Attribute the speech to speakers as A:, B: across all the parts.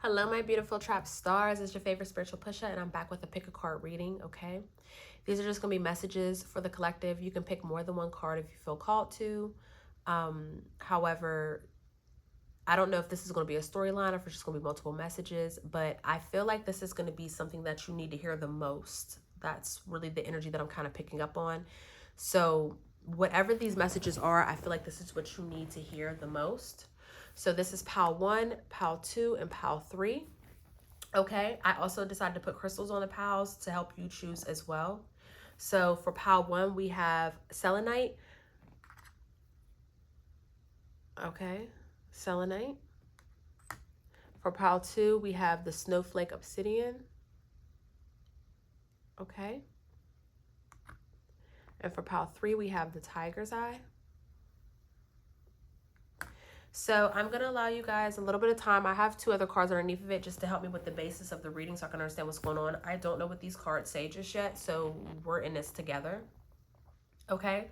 A: Hello, my beautiful trap stars. It's your favorite spiritual pusher, and I'm back with a pick a card reading, okay? These are just going to be messages for the collective. You can pick more than one card if you feel called to. However, I don't know if this is going to be a storyline or if it's just going to be multiple messages, but I feel like this is going to be something that you need to hear the most. That's really the energy that I'm kind of picking up on. So, whatever these messages are, I feel like this is what you need to hear the most. So this is pile 1, pile 2, and pile 3. Okay, I also decided to put crystals on the piles to help you choose as well. So for pile 1, we have selenite. Okay, selenite. For pile 2, we have the snowflake obsidian. Okay. And for pile 3, we have the tiger's eye. So I'm going to allow you guys a little bit of time. I have 2 other cards underneath of it just to help me with the basis of the reading so I can understand what's going on. I don't know what these cards say just yet, so we're in this together. Okay,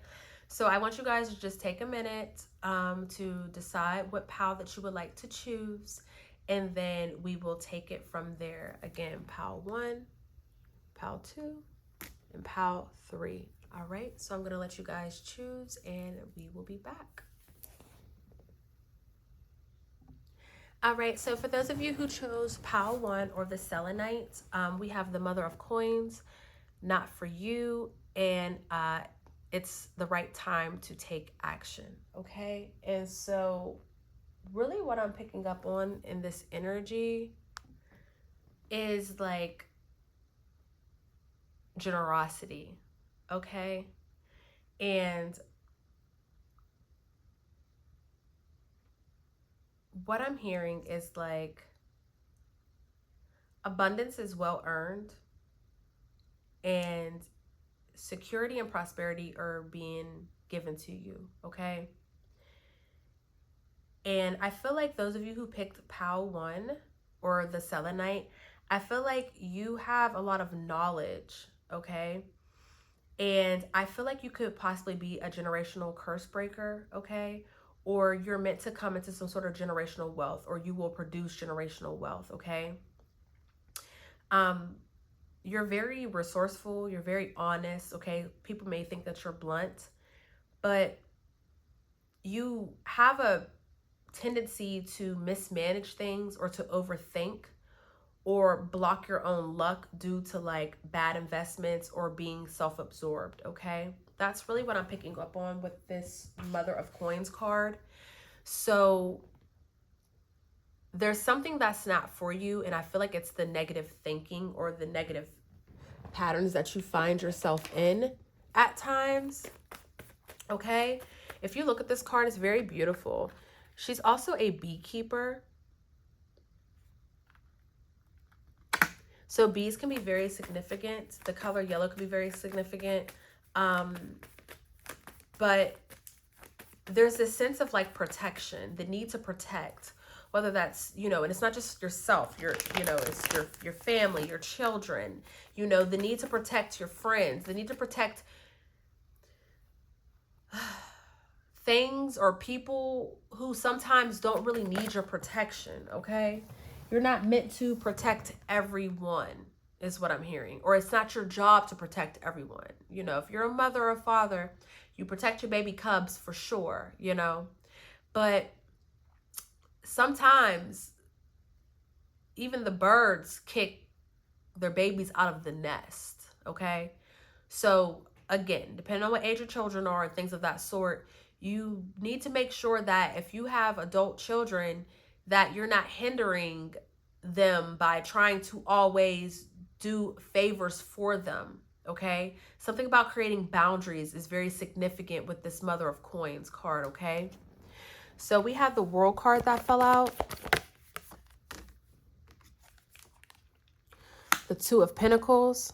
A: so I want you guys to just take a minute to decide what pile that you would like to choose, and then we will take it from there. Again, pile 1, pile 2, and pile 3. All right, so I'm going to let you guys choose, and we will be back. All right, so for those of you who chose pile 1 or the selenite, we have the Mother of Coins, not for you, and it's the right time to take action, okay? And so really what I'm picking up on in this energy is like generosity, okay? And what I'm hearing is like abundance is well earned, and security and prosperity are being given to you, okay? And I feel like those of you who picked pile 1 or the selenite, I feel like you have a lot of knowledge, okay? And I feel like you could possibly be a generational curse breaker, okay? Or you're meant to come into some sort of generational wealth, or you will produce generational wealth, okay? You're very resourceful, you're very honest, okay? People may think that you're blunt, but you have a tendency to mismanage things or to overthink or block your own luck due to like bad investments or being self-absorbed, okay? That's really what I'm picking up on with this Mother of Coins card. So there's something that's not for you, and I feel like it's the negative thinking or the negative patterns that you find yourself in at times, okay? If you look at this card, it's very beautiful. She's also a beekeeper. So bees can be very significant. The color yellow can be very significant. But there's this sense of like protection, the need to protect, whether that's, you know, and it's not just yourself, it's your family, your children, you know, the need to protect your friends, the need to protect things or people who sometimes don't really need your protection, okay? You're not meant to protect everyone, is what I'm hearing. Or it's not your job to protect everyone. You know, if you're a mother or father, you protect your baby cubs for sure, you know. But sometimes even the birds kick their babies out of the nest, okay? So again, depending on what age your children are and things of that sort, you need to make sure that if you have adult children, that you're not hindering them by trying to always do favors for them, okay? Something about creating boundaries is very significant with this Mother of Coins card, okay? So we have the World card that fell out. The Two of Pentacles.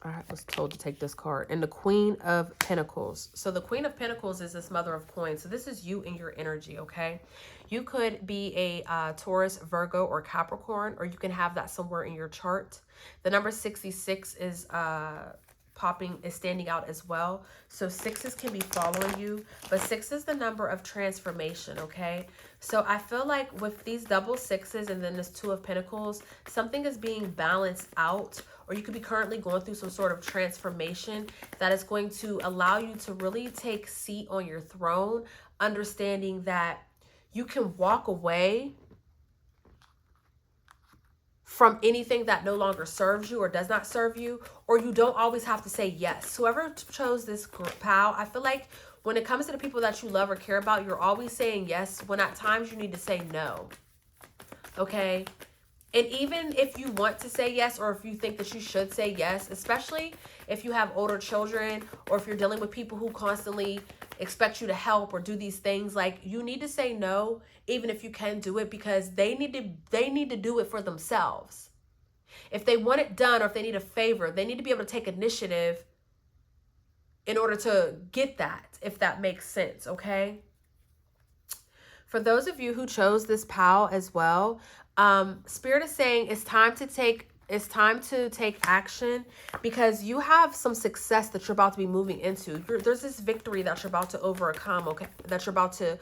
A: I was told to take this card. And the Queen of Pentacles. So the Queen of Pentacles is this Mother of Coins. So this is you and your energy, okay? You could be a Taurus, Virgo, or Capricorn, or you can have that somewhere in your chart. The number 66 is popping is standing out as well. So sixes can be following you, but six is the number of transformation, okay? So I feel like with these double sixes and then this two of pentacles, something is being balanced out, or you could be currently going through some sort of transformation that is going to allow you to really take seat on your throne, understanding that you can walk away from anything that no longer serves you or does not serve you, or you don't always have to say yes. Whoever chose this pal, I feel like when it comes to the people that you love or care about, you're always saying yes when at times you need to say no. Okay? And even if you want to say yes, or if you think that you should say yes, especially if you have older children, or if you're dealing with people who constantly expect you to help or do these things, like, you need to say no, even if you can do it, because they need to do it for themselves. If they want it done, or if they need a favor, they need to be able to take initiative in order to get that, if that makes sense, okay? For those of you who chose this pal as well, Spirit is saying it's time to take action, because you have some success that you're about to be moving into. There's this victory that you're about to overcome, okay? That you're about to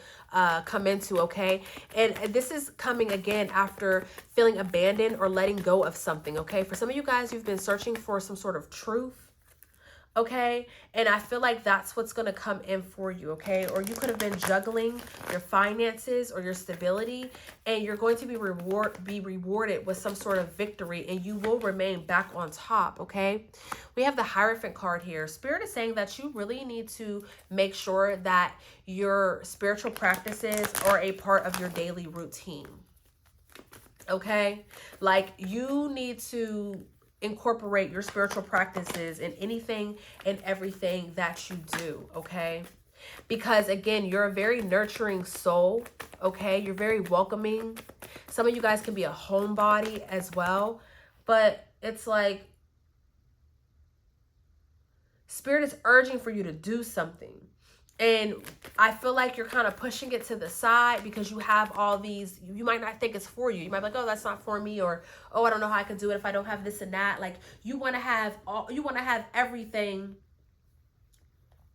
A: come into, okay? And this is coming again after feeling abandoned or letting go of something, okay? For some of you guys, you've been searching for some sort of truth, okay? And I feel like that's what's going to come in for you, okay? Or you could have been juggling your finances or your stability, and you're going to be rewarded with some sort of victory, and you will remain back on top, okay? We have the Hierophant card here. Spirit is saying that you really need to make sure that your spiritual practices are a part of your daily routine, okay? Like, you need to incorporate your spiritual practices in anything and everything that you do, okay? Because again, you're a very nurturing soul, okay? You're very welcoming. Some of you guys can be a homebody as well, but it's like Spirit is urging for you to do something. And I feel like you're kind of pushing it to the side because you have all these, you might not think it's for you. You might be like, oh, that's not for me, or, oh, I don't know how I can do it if I don't have this and that. Like, you want to have everything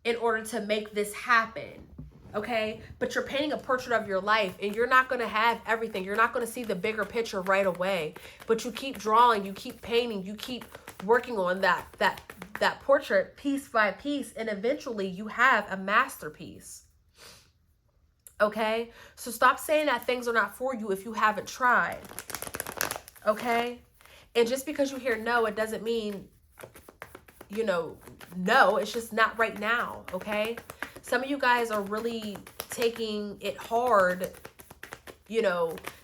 A: in order to make this happen, okay? But you're painting a portrait of your life, and you're not going to have everything. You're not going to see the bigger picture right away. But you keep drawing, you keep painting, you keep working on that portrait piece by piece, and eventually you have a masterpiece, okay? So stop saying that things are not for you if you haven't tried, okay? And just because you hear no, it doesn't mean, no, it's just not right now, okay? Some of you guys are really taking it hard,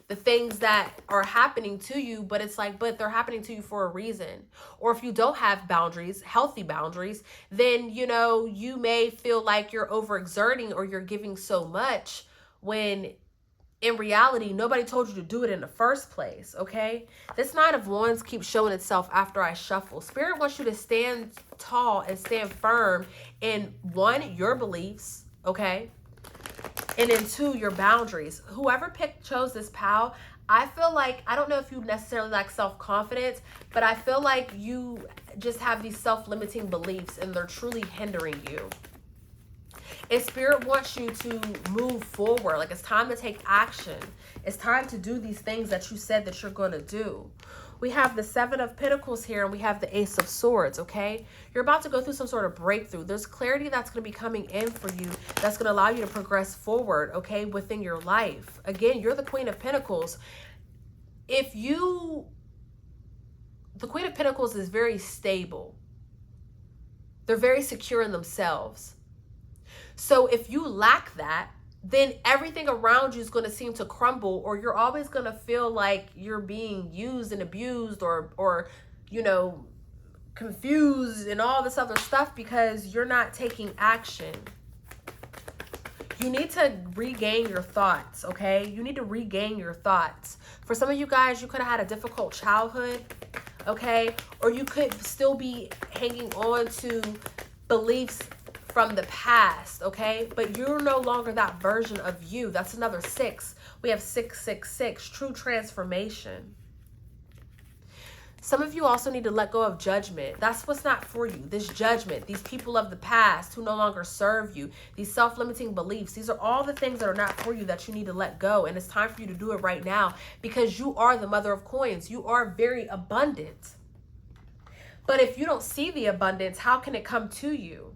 A: the things that are happening to you, but it's like, but they're happening to you for a reason. Or if you don't have boundaries, healthy boundaries, then, you may feel like you're overexerting or you're giving so much when in reality, nobody told you to do it in the first place, okay? This Nine of Wands keeps showing itself after I shuffle. Spirit wants you to stand tall and stand firm in, one, your beliefs, okay? And then two, your boundaries. Whoever chose this pal, I feel like, I don't know if you necessarily lack self-confidence, but I feel like you just have these self-limiting beliefs and they're truly hindering you. And Spirit wants you to move forward. Like, it's time to take action. It's time to do these things that you said that you're going to do. We have the Seven of Pentacles here, and we have the Ace of Swords, okay? You're about to go through some sort of breakthrough. There's clarity that's going to be coming in for you that's going to allow you to progress forward, okay, within your life. Again, you're the Queen of Pentacles. The Queen of Pentacles is very stable. They're very secure in themselves. So if you lack that, then everything around you is going to seem to crumble, or you're always going to feel like you're being used and abused or confused and all this other stuff because you're not taking action. You need to regain your thoughts, okay? You need to regain your thoughts. For some of you guys, you could have had a difficult childhood, okay? Or you could still be hanging on to beliefs from the past, okay? But you're no longer that version of you. That's another 6. We have 666, true transformation. Some of you also need to let go of judgment. That's what's not for you. This judgment, these people of the past who no longer serve you, these self-limiting beliefs, these are all the things that are not for you that you need to let go. And it's time for you to do it right now, because you are the mother of coins. You are very abundant. But if you don't see the abundance, how can it come to you?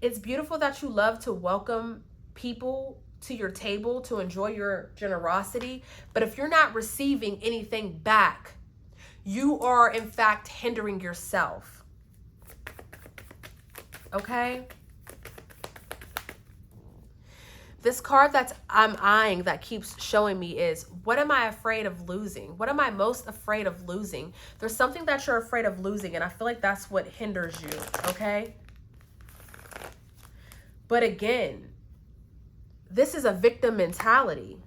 A: It's beautiful that you love to welcome people to your table to enjoy your generosity. But if you're not receiving anything back, you are in fact hindering yourself. Okay? This card that I'm eyeing that keeps showing me is, what am I afraid of losing? What am I most afraid of losing? There's something that you're afraid of losing, and I feel like that's what hinders you, okay? But again, this is a victim mentality.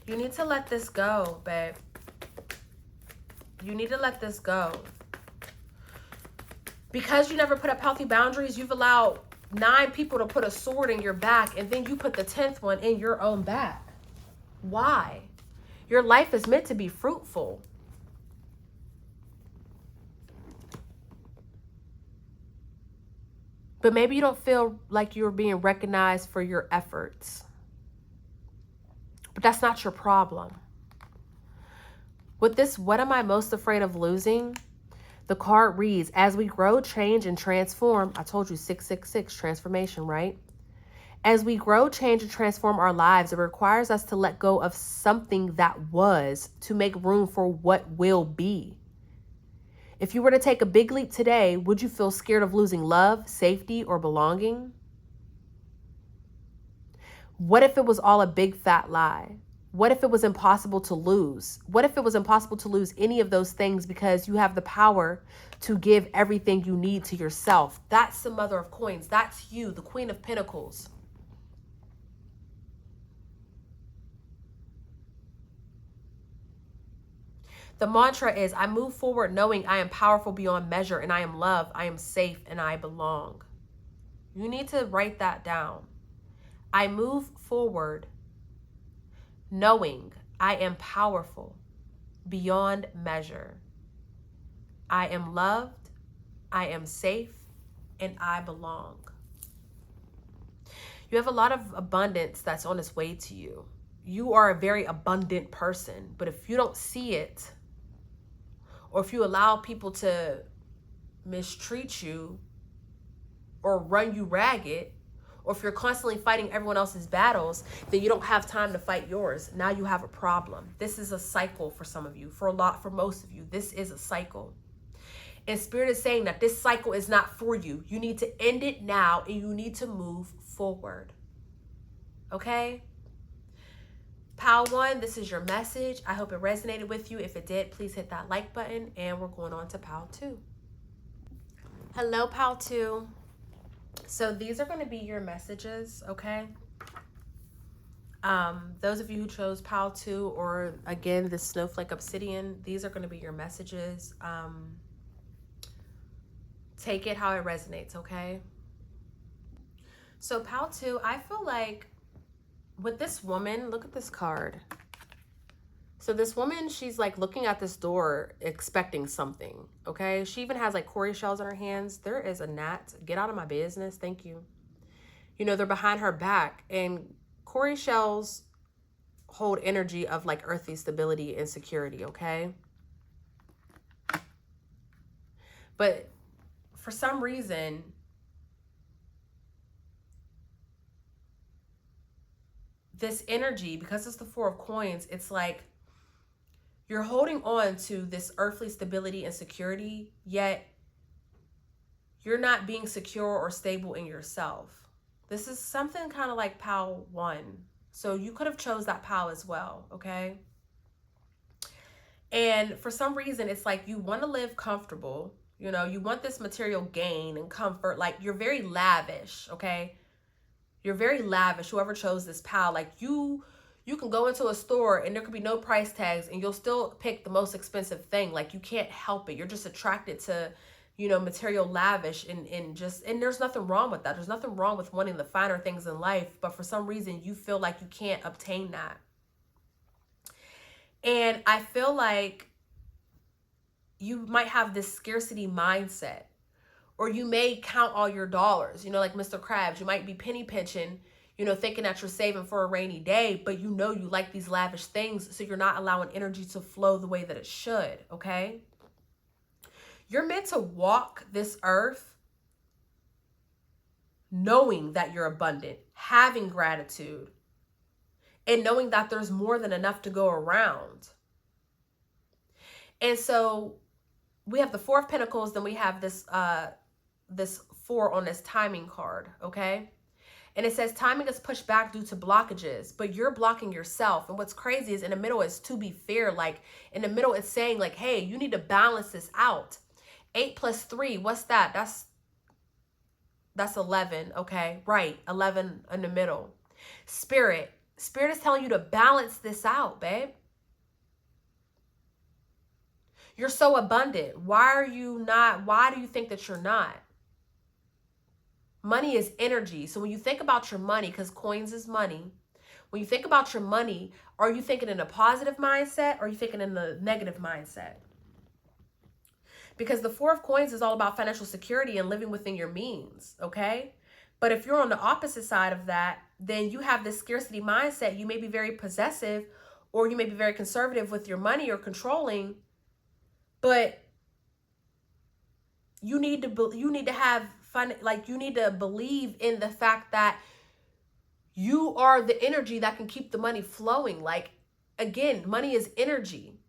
A: You need to let this go, babe. You need to let this go. Because you never put up healthy boundaries, you've allowed 9 people to put a sword in your back, and then you put the 10th one in your own back. Why? Your life is meant to be fruitful. But maybe you don't feel like you're being recognized for your efforts. But that's not your problem. With this, what am I most afraid of losing? The card reads, as we grow, change, and transform. I told you 666, transformation, right? As we grow, change, and transform our lives, it requires us to let go of something that was to make room for what will be. If you were to take a big leap today, would you feel scared of losing love, safety, or belonging? What if it was all a big fat lie? What if it was impossible to lose? What if it was impossible to lose any of those things because you have the power to give everything you need to yourself? That's the mother of coins. That's you, the Queen of Pentacles. The mantra is, I move forward knowing I am powerful beyond measure, and I am loved, I am safe, and I belong. You need to write that down. I move forward knowing I am powerful beyond measure. I am loved, I am safe, and I belong. You have a lot of abundance that's on its way to you. You are a very abundant person, but if you don't see it, or if you allow people to mistreat you or run you ragged, or if you're constantly fighting everyone else's battles, then you don't have time to fight yours. Now you have a problem. This is a cycle for some of you. For most of you, this is a cycle. And Spirit is saying that this cycle is not for you. You need to end it now, and you need to move forward. Okay? Pile 1, this is your message. I hope it resonated with you. If it did, please hit that like button, and we're going on to Pile 2. Hello, Pile 2. So these are going to be your messages, okay? Those of you who chose Pile 2, or again, the Snowflake Obsidian, these are going to be your messages. Take it how it resonates, okay? So Pile 2, I feel like with this woman, look at this card. So this woman, she's like looking at this door expecting something, okay? She even has like Cowrie shells in her hands. There is a gnat. Get out of my business. Thank you. You know, they're behind her back, and Cowrie shells hold energy of like earthly stability and security, okay? But for some reason, this energy, because it's the Four of Coins, it's like you're holding on to this earthly stability and security, yet you're not being secure or stable in yourself. This is something kind of like Pile 1. So you could have chose that pile as well, okay? And for some reason, it's like you want to live comfortable. You know, you want this material gain and comfort. Like, you're very lavish, okay? You're very lavish, whoever chose this pile. Like, you You can go into a store and there could be no price tags and you'll still pick the most expensive thing. Like, you can't help it. You're just attracted to, material lavish, and there's nothing wrong with that. There's nothing wrong with wanting the finer things in life, but for some reason you feel like you can't obtain that. And I feel like you might have this scarcity mindset, or you may count all your dollars, like Mr. Krabs. You might be penny pinching, thinking that you're saving for a rainy day, but you like these lavish things, so you're not allowing energy to flow the way that it should, okay? You're meant to walk this earth knowing that you're abundant, having gratitude, and knowing that there's more than enough to go around. And so we have the Four of Pentacles, then we have this 4 on this timing card, okay? And it says timing is pushed back due to blockages, but you're blocking yourself. And what's crazy is in the middle is to be fair. Like, in the middle, it's saying like, hey, you need to balance this out. 8 plus 3, what's that? That's 11, okay? Right, 11 in the middle. Spirit is telling you to balance this out, babe. You're so abundant. Why do you think that you're not? Money is energy. So when you think about your money, because coins is money, when you think about your money, are you thinking in a positive mindset or are you thinking in the negative mindset? Because the Four of Coins is all about financial security and living within your means, okay? But if you're on the opposite side of that, then you have this scarcity mindset. You may be very possessive, or you may be very conservative with your money or controlling, but you need to have fun. Like, you need to believe in the fact that you are the energy that can keep the money flowing. Like, again, money is energy.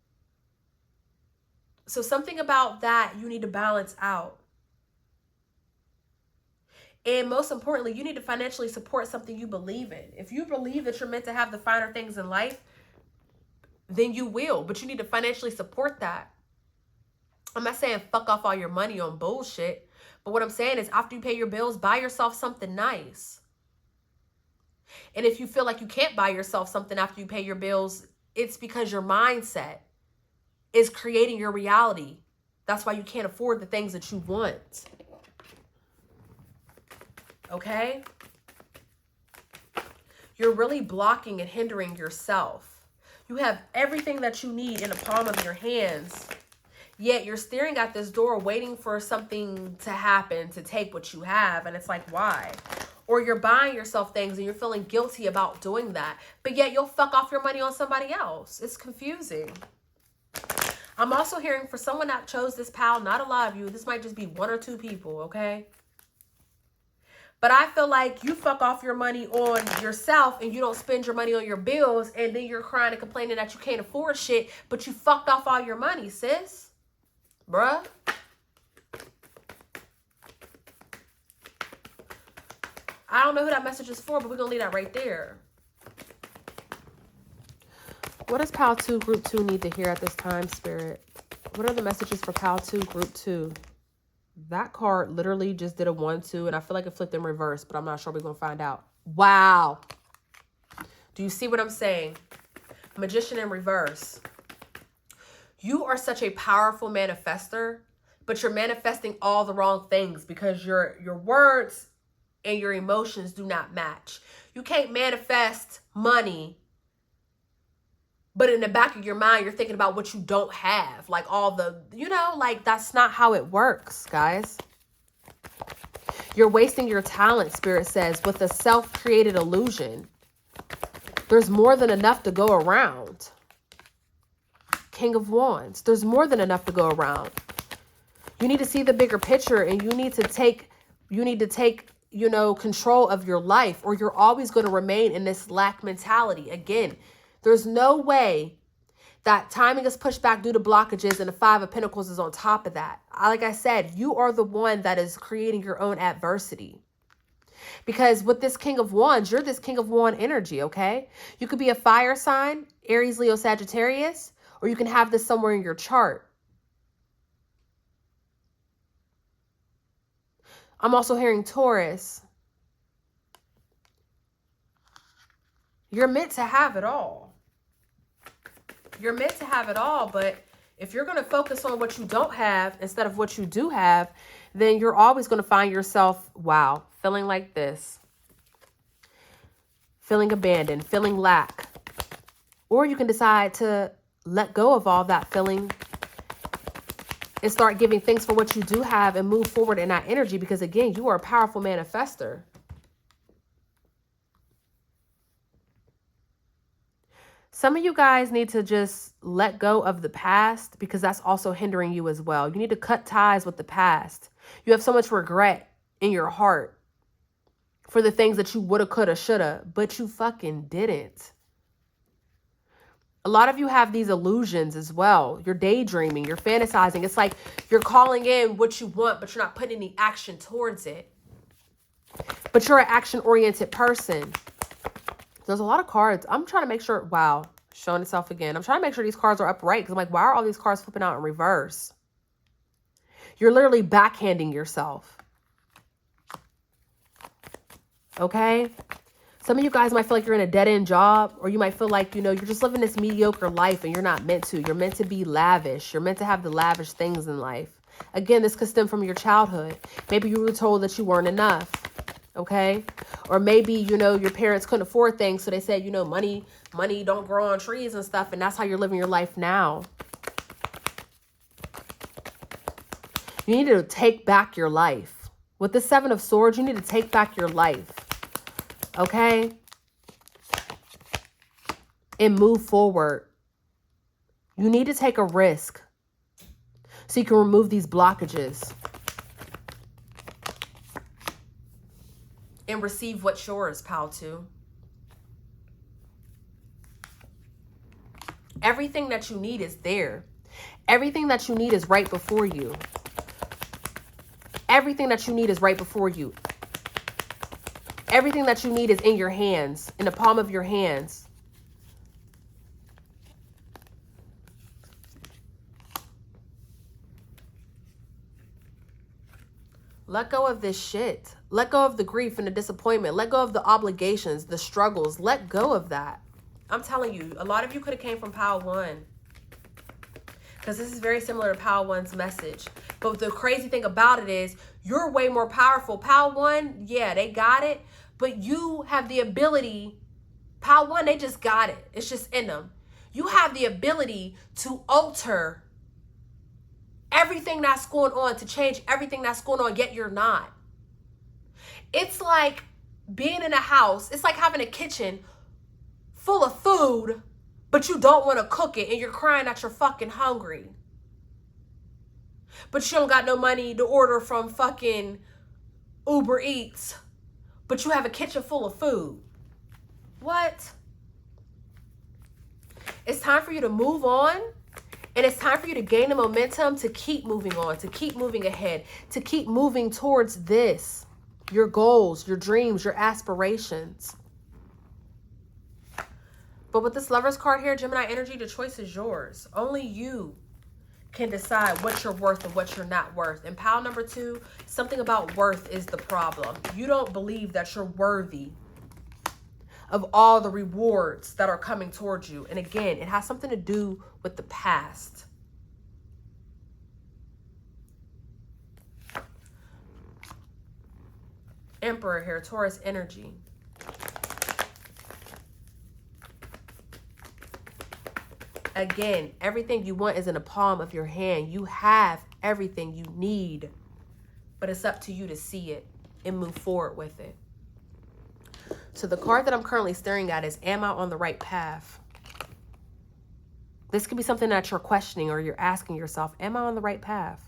A: So something about that you need to balance out. And most importantly, you need to financially support something you believe in. If you believe that you're meant to have the finer things in life, then you will. But you need to financially support that. I'm not saying fuck off all your money on bullshit. But what I'm saying is, after you pay your bills, buy yourself something nice. And if you feel like you can't buy yourself something after you pay your bills, it's because your mindset is creating your reality. That's why you can't afford the things that you want. Okay? You're really blocking and hindering yourself. You have everything that you need in the palm of your hands, yet you're staring at this door waiting for something to happen to take what you have. And it's like, why? Or you're buying yourself things and you're feeling guilty about doing that, but yet you'll fuck off your money on somebody else. It's confusing. I'm also hearing for someone that chose this pal, not a lot of you, this might just be 1 or 2 people, okay? But I feel like you fuck off your money on yourself and you don't spend your money on your bills, and then you're crying and complaining that you can't afford shit, but you fucked off all your money, sis. Bruh. I don't know who that message is for, but we're going to leave that right there. What does Pal 2 Group 2 need to hear at this time, Spirit? What are the messages for Pal 2 Group 2? That card literally just did a 1-2, and I feel like it flipped in reverse, but I'm not sure. We're going to find out. Wow. Do you see what I'm saying? Magician in reverse. You are such a powerful manifester, but you're manifesting all the wrong things because your words and your emotions do not match. You can't manifest money, but in the back of your mind, you're thinking about what you don't have. Like all the, like that's not how it works, guys. You're wasting your talent, Spirit says, with a self-created illusion. There's more than enough to go around. King of Wands. There's more than enough to go around. You need to see the bigger picture, and you need to take, control of your life, or you're always going to remain in this lack mentality. Again, there's no way that timing is pushed back due to blockages, and the 5 of Pentacles is on top of that. Like I said, you are the one that is creating your own adversity. Because with this King of Wands, you're this King of Wand energy, okay? You could be a fire sign, Aries, Leo, Sagittarius, or you can have this somewhere in your chart. I'm also hearing Taurus. You're meant to have it all. You're meant to have it all, but if you're going to focus on what you don't have instead of what you do have, then you're always going to find yourself, wow, feeling like this. Feeling abandoned, feeling lack. Or you can decide to let go of all that feeling and start giving thanks for what you do have and move forward in that energy, because again, you are a powerful manifester. Some of you guys need to just let go of the past, because that's also hindering you as well. You need to cut ties with the past. You have so much regret in your heart for the things that you woulda, coulda, shoulda, but you fucking didn't. A lot of you have these illusions as well. You're daydreaming, you're fantasizing. It's like you're calling in what you want, but you're not putting any action towards it. But you're an action-oriented person. There's a lot of cards. I'm trying to make sure, wow, showing itself again. I'm trying to make sure these cards are upright, because I'm like, why are all these cards flipping out in reverse? You're literally backhanding yourself. Okay? Some of you guys might feel like you're in a dead-end job, or you might feel like, you're just living this mediocre life and you're not meant to. You're meant to be lavish. You're meant to have the lavish things in life. Again, this could stem from your childhood. Maybe you were told that you weren't enough. Okay? Or maybe, your parents couldn't afford things, so they said, money don't grow on trees and stuff, and that's how you're living your life now. You need to take back your life. With the Seven of Swords, you need to take back your life. Okay? And move forward. You need to take a risk so you can remove these blockages and receive what's yours, pal, too. Everything that you need is there. Everything that you need is right before you. Everything that you need is right before you. Everything that you need is in your hands, in the palm of your hands. Let go of this shit. Let go of the grief and the disappointment. Let go of the obligations, the struggles. Let go of that. I'm telling you, a lot of you could have came from Pile 1. Because this is very similar to Pile 1's message. But the crazy thing about it is, you're way more powerful. Pile 1, yeah, they got it. But you have the ability. Pile 1, they just got it. It's just in them. You have the ability to alter everything that's going on, to change everything that's going on, yet you're not. It's like being in a house. It's like having a kitchen full of food, but you don't want to cook it, and you're crying that you're fucking hungry. But you don't got no money to order from fucking Uber Eats, but you have a kitchen full of food. What? It's time for you to move on. And it's time for you to gain the momentum to keep moving on, to keep moving ahead, to keep moving towards this. Your goals, your dreams, your aspirations. But with this Lover's card here, Gemini energy, the choice is yours. Only you can decide what you're worth and what you're not worth. And pile number 2, something about worth is the problem. You don't believe that you're worthy of all the rewards that are coming towards you. And again, it has something to do with the past. Emperor here, Taurus energy. Again, everything you want is in the palm of your hand. You have everything you need, but it's up to you to see it and move forward with it. So the card that I'm currently staring at is, am I on the right path? This could be something that you're questioning, or you're asking yourself, am I on the right path?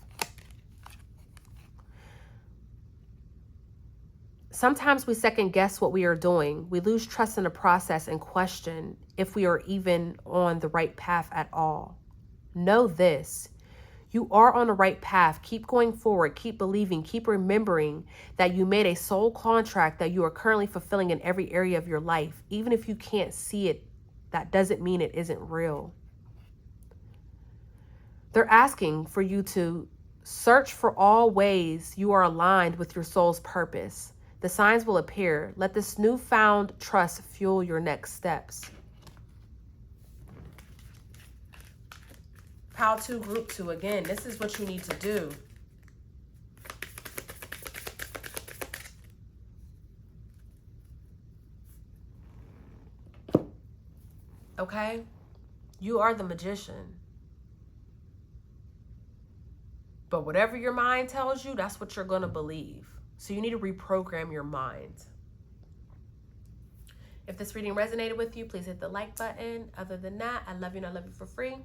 A: Sometimes we second guess what we are doing. We lose trust in the process and question if we are even on the right path at all. Know this. You are on the right path. Keep going forward. Keep believing. Keep remembering that you made a soul contract that you are currently fulfilling in every area of your life. Even if you can't see it, that doesn't mean it isn't real. They're asking for you to search for all ways you are aligned with your soul's purpose. The signs will appear. Let this newfound trust fuel your next steps. Pile 2, group 2. Again, this is what you need to do. Okay? You are the magician. But whatever your mind tells you, that's what you're going to believe. So you need to reprogram your mind. If this reading resonated with you, please hit the like button. Other than that, I love you and I love you for free.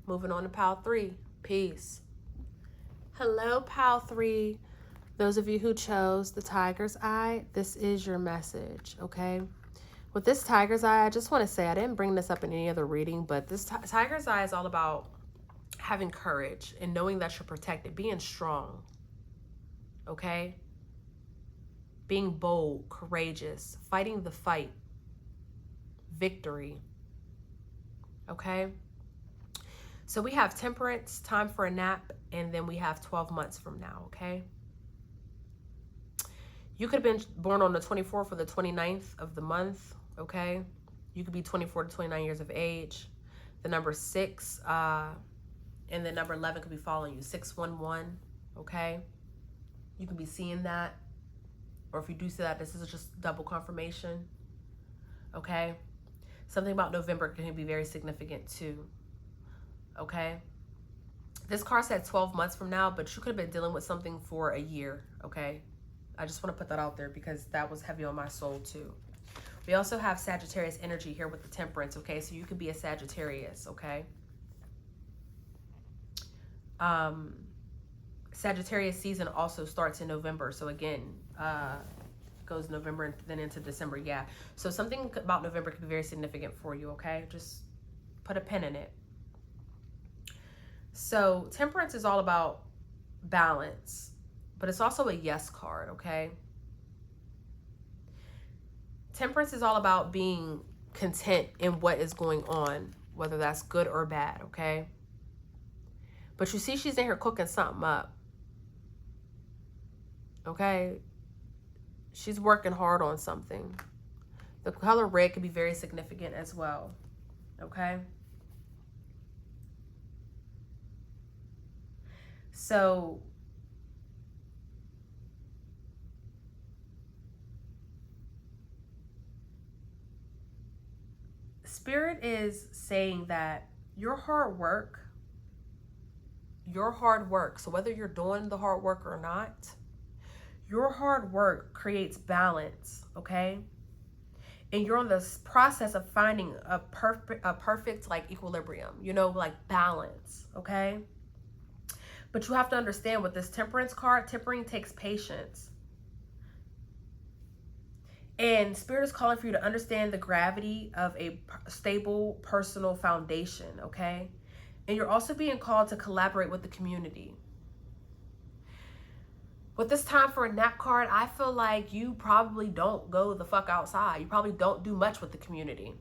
A: Moving on to pile 3. Peace. Hello, pile 3. Those of you who chose the tiger's eye, this is your message, okay? With this tiger's eye, I just want to say, I didn't bring this up in any other reading, but this tiger's eye is all about having courage and knowing that you're protected, being strong, okay? Being bold, courageous, fighting the fight, victory, okay? So we have temperance, time for a nap, and then we have 12 months from now, okay? You could have been born on the 24th or the 29th of the month, okay? You could be 24 to 29 years of age. The number 6 and the number 11 could be following you, 611, okay? You can be seeing that. Or if you do see that, this is just double confirmation, okay? Something about November can be very significant too, okay? This card said 12 months from now, but you could have been dealing with something for a year, okay? I just want to put that out there because that was heavy on my soul too. We also have Sagittarius energy here with the temperance, okay? So you could be a Sagittarius, okay? Sagittarius season also starts in November. So again, goes November and then into December. Yeah. So something about November could be very significant for you, okay? Just put a pin in it. So temperance is all about balance, but it's also a yes card, okay? Temperance is all about being content in what is going on, whether that's good or bad, okay? But you see she's in here cooking something up, okay? She's working hard on something. The color red could be very significant as well, okay? So Spirit is saying that your hard work, so whether you're doing the hard work or not, your hard work creates balance, okay? And you're on this process of finding a perfect like equilibrium, you know, like balance, okay? But you have to understand with this temperance card, tempering takes patience. And Spirit is calling for you to understand the gravity of a stable personal foundation, okay? And you're also being called to collaborate with the community. With this time for a nap card, I feel like you probably don't go the fuck outside. You probably don't do much with the community.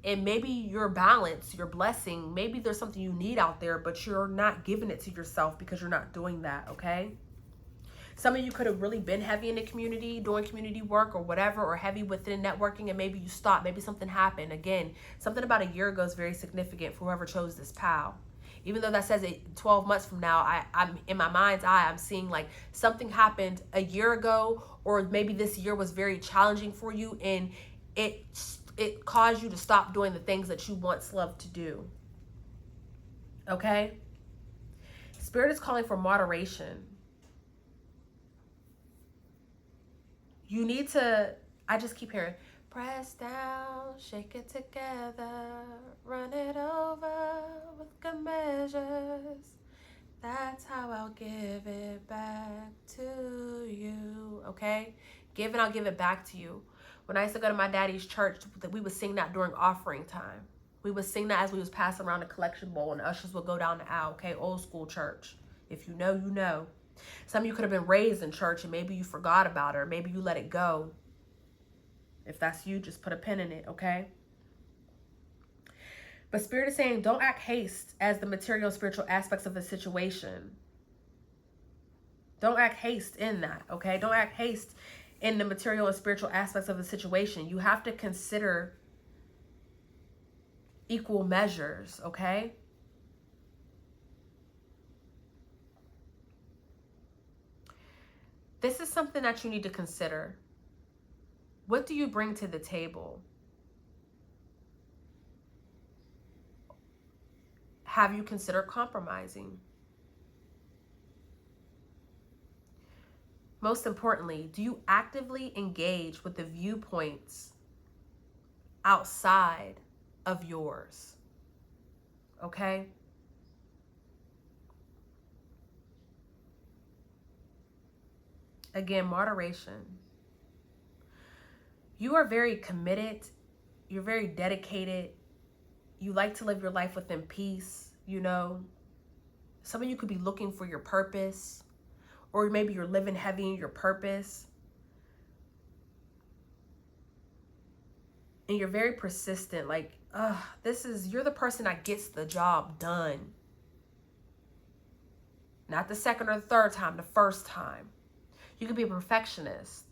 A: And maybe your balance, your blessing, maybe there's something you need out there, but you're not giving it to yourself because you're not doing that, okay? Some of you could have really been heavy in the community, doing community work or whatever, or heavy within networking, and maybe you stopped. Maybe something happened. Again, something about a year ago is very significant for whoever chose this pal. Even though that says 12 months from now, I'm in my mind's eye, I'm seeing like something happened a year ago, or maybe this year was very challenging for you, and it caused you to stop doing the things that you once loved to do. Okay? Spirit is calling for moderation. You need to, I just keep hearing, press down, shake it together, run it over with good measures. That's how I'll give it back to you, okay? Give and I'll give it back to you. When I used to go to my daddy's church, we would sing that during offering time. We would sing that as we was passing around the collection bowl, and the ushers would go down the aisle, okay? Old school church. If you know, you know. Some of you could have been raised in church and maybe you forgot about it, or maybe you let it go. If that's you, just put a pin in it, okay? But Spirit is saying, don't act haste as the material and spiritual aspects of the situation. Don't act haste in that, okay? Don't act haste in the material and spiritual aspects of the situation. You have to consider equal measures, okay? This is something that you need to consider. What do you bring to the table? Have you considered compromising? Most importantly, do you actively engage with the viewpoints outside of yours? Okay? Again, moderation. You are very committed. You're very dedicated. You like to live your life within peace, you know. Some of you could be looking for your purpose, or maybe you're living heavy in your purpose. And you're very persistent, like, you're the person that gets the job done. Not the second or the third time, the first time. You could be a perfectionist.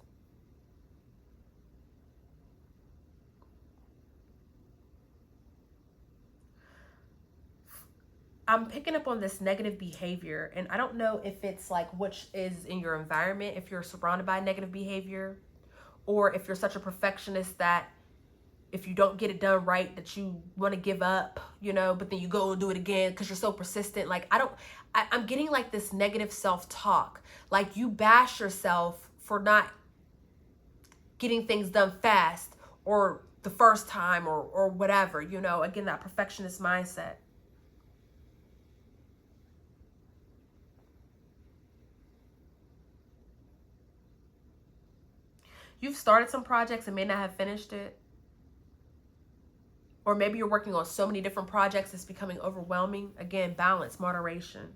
A: I'm picking up on this negative behavior, and I don't know if it's like which is in your environment, if you're surrounded by negative behavior, or if you're such a perfectionist that if you don't get it done right, that you want to give up, you know, but then you go and do it again because you're so persistent. Like, I'm getting like this negative self-talk. Like, you bash yourself for not getting things done fast or the first time or whatever, you know, again, that perfectionist mindset. You've started some projects and may not have finished it. Or maybe you're working on so many different projects, it's becoming overwhelming. Again, balance, moderation.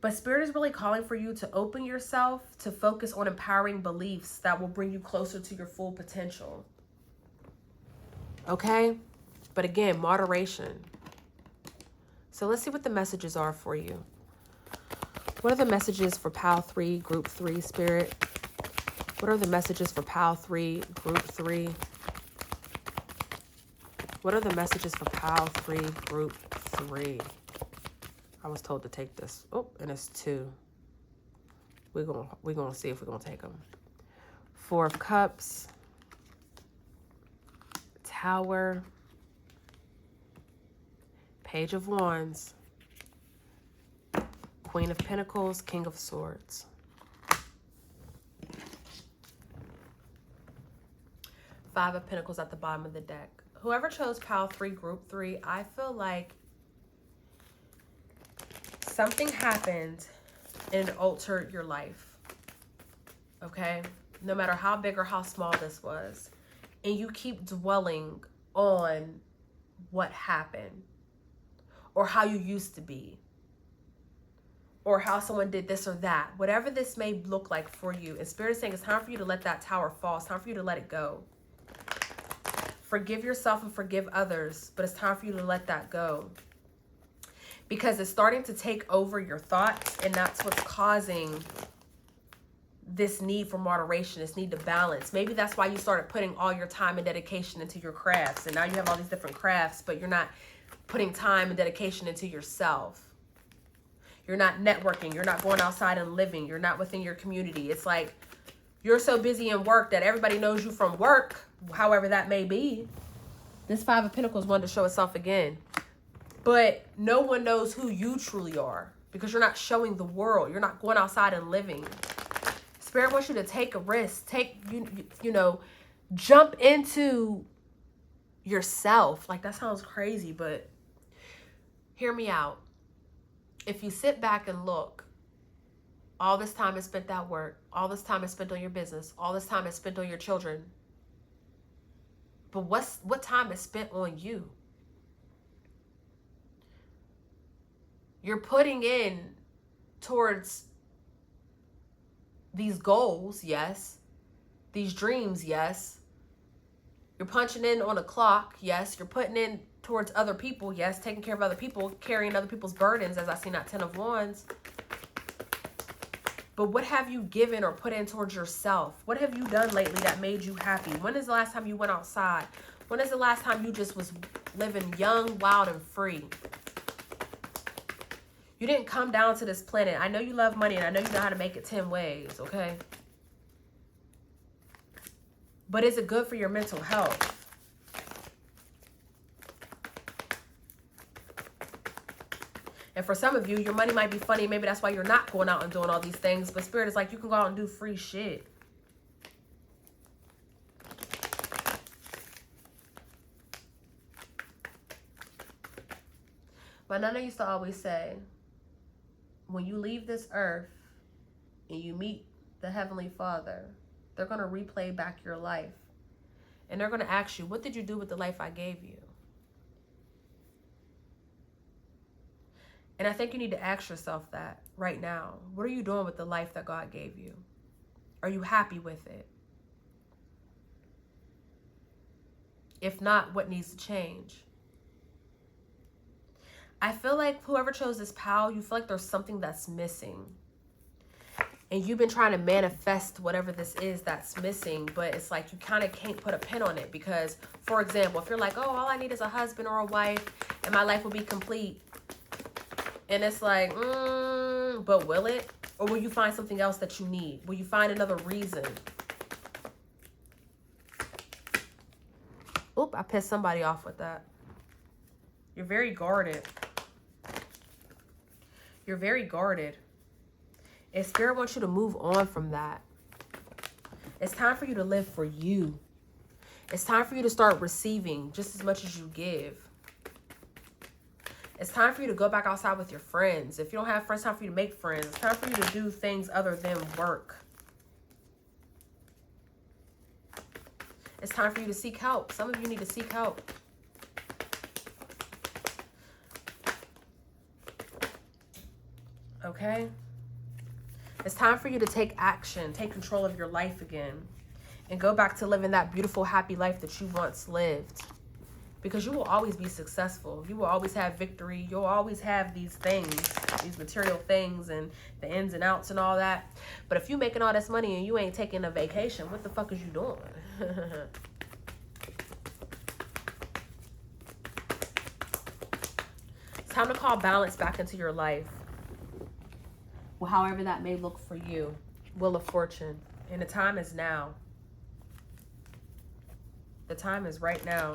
A: But Spirit is really calling for you to open yourself, to focus on empowering beliefs that will bring you closer to your full potential. Okay? But again, moderation. So let's see what the messages are for you. What are the messages for PAL 3, Group 3, Spirit? What are the messages for PAL 3, Group 3? What are the messages for PAL 3, Group 3? I was told to take this. Oh, and it's 2. We're gonna see if we're gonna take them. 4 of Cups, Tower, Page of Wands, Queen of Pentacles, King of Swords. 5 of Pentacles at the bottom of the deck. Whoever chose PAL 3, Group 3, I feel like something happened and it altered your life. Okay? No matter how big or how small this was. And you keep dwelling on what happened. Or how you used to be. Or how someone did this or that. Whatever this may look like for you. And Spirit is saying it's time for you to let that tower fall. It's time for you to let it go. Forgive yourself and forgive others, but it's time for you to let that go. Because it's starting to take over your thoughts, and that's what's causing this need for moderation, this need to balance. Maybe that's why you started putting all your time and dedication into your crafts, and now you have all these different crafts, but you're not putting time and dedication into yourself. You're not networking. You're not going outside and living. You're not within your community. It's like you're so busy in work that everybody knows you from work, however that may be. This 5 of Pentacles wanted to show itself again. But no one knows who you truly are because you're not showing the world. You're not going outside and living. Spirit wants you to take a risk. You know, jump into yourself. Like, that sounds crazy, but hear me out. If you sit back and look, all this time is spent at work. All this time is spent on your business. All this time is spent on your children. But what time is spent on you? You're putting in towards these goals, yes. These dreams, yes. You're punching in on a clock, yes. You're putting in towards other people, yes. Taking care of other people, carrying other people's burdens, as I see that 10 of Wands. But what have you given or put in towards yourself? What have you done lately that made you happy? When is the last time you went outside? When is the last time you just was living young, wild, and free? You didn't come down to this planet. I know you love money, and I know you know how to make it 10 ways, okay? But is it good for your mental health? And for some of you, your money might be funny. Maybe that's why you're not going out and doing all these things. But Spirit is like, you can go out and do free shit. My Nana used to always say, when you leave this earth and you meet the Heavenly Father, they're going to replay back your life. And they're going to ask you, what did you do with the life I gave you? And I think you need to ask yourself that right now. What are you doing with the life that God gave you? Are you happy with it? If not, what needs to change? I feel like whoever chose this pal, you feel like there's something that's missing. And you've been trying to manifest whatever this is that's missing, but it's like you kind of can't put a pin on it because, for example, if you're like, oh, all I need is a husband or a wife and my life will be complete. And it's like, but will it? Or will you find something else that you need? Will you find another reason? Oop, I pissed somebody off with that. You're very guarded. You're very guarded. And Spirit wants you to move on from that. It's time for you to live for you. It's time for you to start receiving just as much as you give. It's time for you to go back outside with your friends. If you don't have friends, it's time for you to make friends. It's time for you to do things other than work. It's time for you to seek help. Some of you need to seek help. Okay? It's time for you to take action, take control of your life again, and go back to living that beautiful, happy life that you once lived. Because you will always be successful. You will always have victory. You'll always have these things, these material things and the ins and outs and all that. But if you making all this money and you ain't taking a vacation, what the fuck is you doing? It's time to call balance back into your life. Well, however that may look for you. Wheel of Fortune. And the time is now. The time is right now.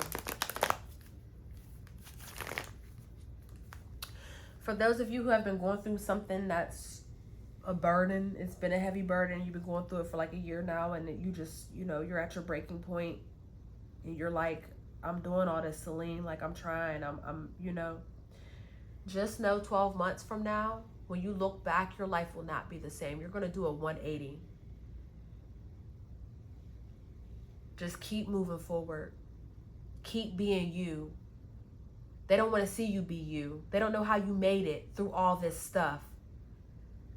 A: For those of you who have been going through something that's a burden, it's been a heavy burden, you've been going through it for like a year now, and you just, you're at your breaking point, and you're like, I'm doing all this, Celine, like I'm trying, I'm just know 12 months from now, when you look back, your life will not be the same. You're going to do a 180. Just keep moving forward. Keep being you. They don't want to see you be you. They don't know how you made it through all this stuff.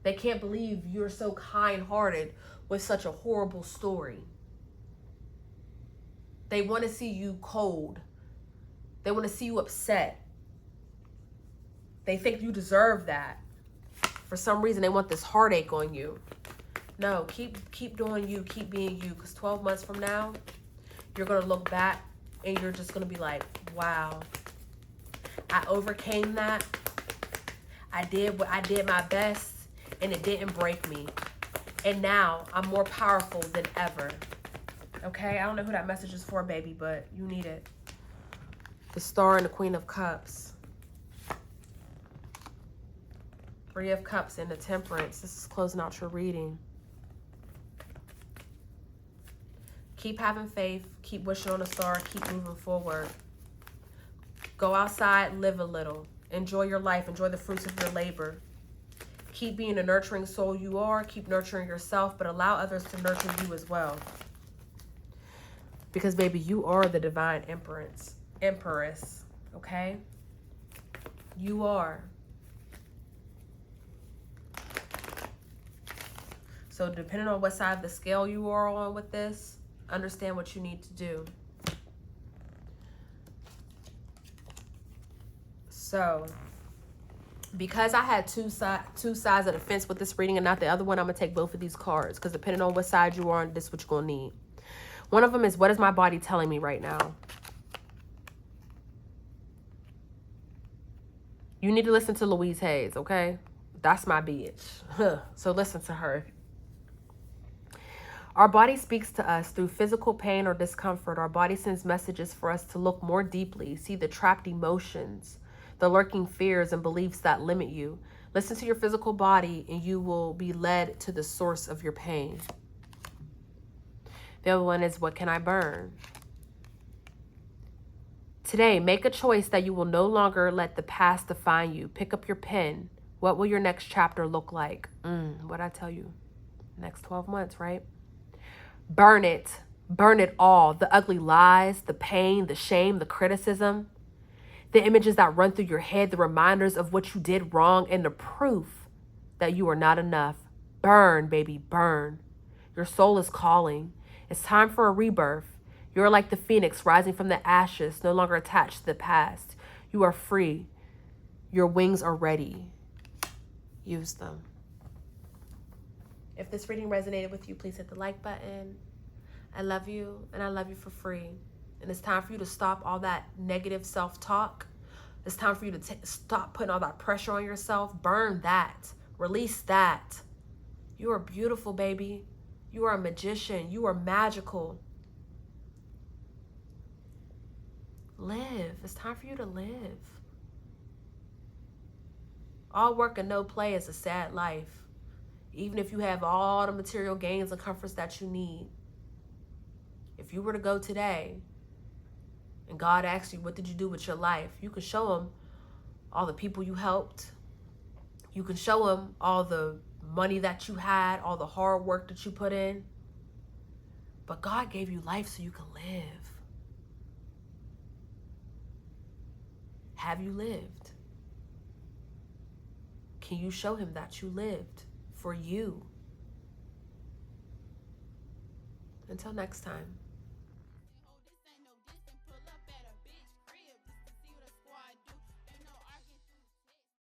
A: They can't believe you're so kind-hearted with such a horrible story. They want to see you cold. They want to see you upset. They think you deserve that. For some reason, they want this heartache on you. No, keep doing you. Keep being you. Because 12 months from now, you're going to look back and you're just going to be like, wow. I overcame that. I did my best, and it didn't break me. And now I'm more powerful than ever. Okay? I don't know who that message is for, baby, but you need it. The Star and the Queen of Cups. 3 of Cups and the Temperance. This is closing out your reading. Keep having faith. Keep wishing on a star. Keep moving forward. Go outside, live a little. Enjoy your life. Enjoy the fruits of your labor. Keep being the nurturing soul you are. Keep nurturing yourself, but allow others to nurture you as well. Because, baby, you are the divine empress, okay? You are. So depending on what side of the scale you are on with this, understand what you need to do. So, Because I had two sides of the fence with this reading and not the other one, I'm going to take both of these cards. Because depending on what side you are on, this is what you're going to need. One of them is, what is my body telling me right now? You need to listen to Louise Hayes, okay? That's my bitch. So listen to her. Our body speaks to us through physical pain or discomfort. Our body sends messages for us to look more deeply, see the trapped emotions, the lurking fears and beliefs that limit you. Listen to your physical body and you will be led to the source of your pain. The other one is, what can I burn? Today, make a choice that you will no longer let the past define you. Pick up your pen. What will your next chapter look like? What'd I tell you? Next 12 months, right? Burn it. Burn it all. The ugly lies, the pain, the shame, the criticism, the images that run through your head, the reminders of what you did wrong, and the proof that you are not enough. Burn, baby, burn. Your soul is calling. It's time for a rebirth. You're like the phoenix rising from the ashes, no longer attached to the past. You are free. Your wings are ready. Use them. If this reading resonated with you, please hit the like button. I love you, and I love you for free. And it's time for you to stop all that negative self-talk. It's time for you to stop putting all that pressure on yourself. Burn that. Release that. You are beautiful, baby. You are a magician. You are magical. Live. It's time for you to live. All work and no play is a sad life. Even if you have all the material gains and comforts that you need. If you were to go today and God asks you, what did you do with your life? You can show him all the people you helped. You can show him all the money that you had, all the hard work that you put in. But God gave you life so you can live. Have you lived? Can you show him that you lived for you? Until next time.